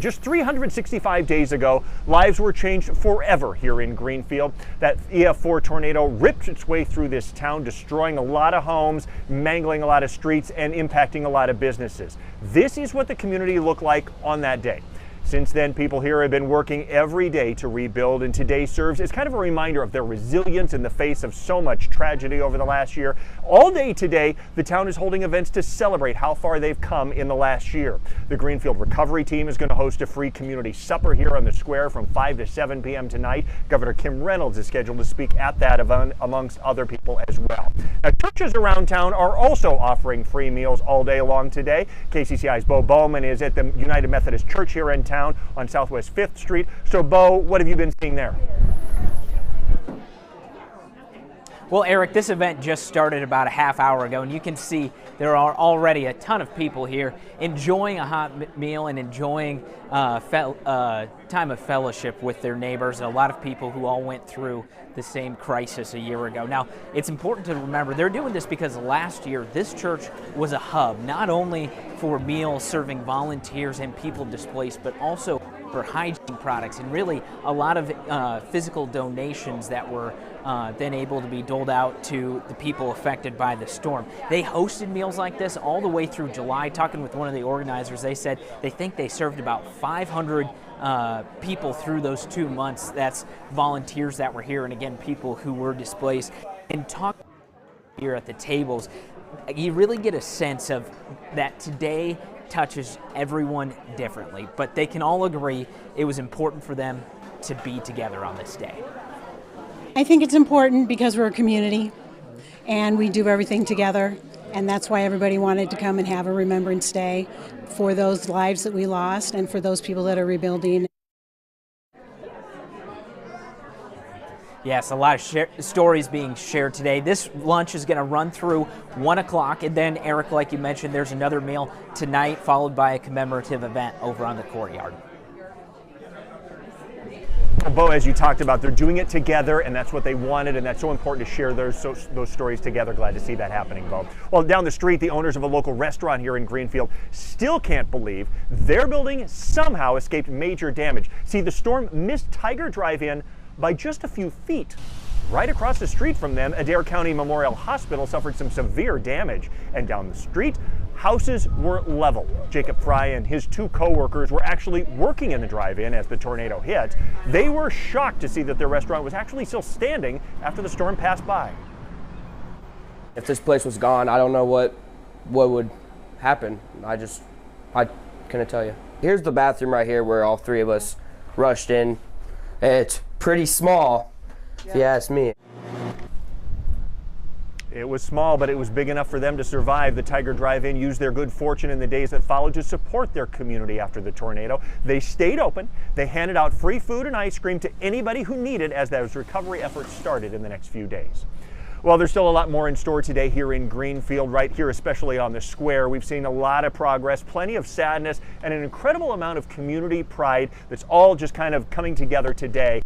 just 365 days ago, lives were changed forever here in Greenfield. That EF4 tornado ripped its way through this town, destroying a lot of homes, mangling a lot of streets, and impacting a lot of businesses. This is what the community looked like on that day. Since then, people here have been working every day to rebuild, and today serves as kind of a reminder of their resilience in the face of so much tragedy over the last year. All day today, the town is holding events to celebrate how far they've come in the last year. The Greenfield Recovery Team is going to host a free community supper here on the square from 5 to 7 p.m. tonight. Governor Kim Reynolds is scheduled to speak at that event, amongst other people as well. Now, churches around town are also offering free meals all day long today. KCCI's Bo Bowman is at the United Methodist Church here in town on Southwest 5th Street. So, Bo, what have you been seeing there? Well, Eric, this event just started about a half hour ago, and you can see there are already a ton of people here enjoying a hot meal and enjoying time of fellowship with their neighbors. A lot of people who all went through the same crisis a year ago. Now, it's important to remember they're doing this because last year this church was a hub, not only for meals serving volunteers and people displaced, but also for hygiene products and really a lot of physical donations that were then able to be doled out to the people affected by the storm. They hosted meals like this all the way through July. Talking with one of the organizers, they said they think they served about 500 people through those 2 months. That's volunteers that were here and again people who were displaced. And talk here at the tables, you really get a sense of that today touches everyone differently, but they can all agree it was important for them to be together on this day. I think it's important because we're a community and we do everything together, and that's why everybody wanted to come and have a Remembrance Day for those lives that we lost and for those people that are rebuilding. Yes, a lot of stories being shared today. This lunch is going to run through 1 o'clock, and then, Eric, like you mentioned, there's another meal tonight, followed by a commemorative event over on the courtyard. Well, Bo, as you talked about, they're doing it together, and that's what they wanted, and that's so important to share those stories together. Glad to see that happening, Bo. Well, down the street, the owners of a local restaurant here in Greenfield still can't believe their building somehow escaped major damage. See, the storm missed Tiger Drive-In by just a few feet. Right across the street from them, Adair County Memorial Hospital suffered some severe damage. And down the street, houses were leveled. Jacob Fry and his 2 co-workers were actually working in the drive-in as the tornado hit. They were shocked to see that their restaurant was actually still standing after the storm passed by. If this place was gone, I don't know what would happen. I couldn't tell you. Here's the bathroom right here where all 3 of us rushed in. It's pretty small, if you ask me. It was small, but it was big enough for them to survive. The Tiger Drive-In used their good fortune in the days that followed to support their community after the tornado. They stayed open. They handed out free food and ice cream to anybody who needed as those recovery efforts started in the next few days. Well, there's still a lot more in store today here in Greenfield, right here, especially on the square. We've seen a lot of progress, plenty of sadness, and an incredible amount of community pride that's all just kind of coming together today.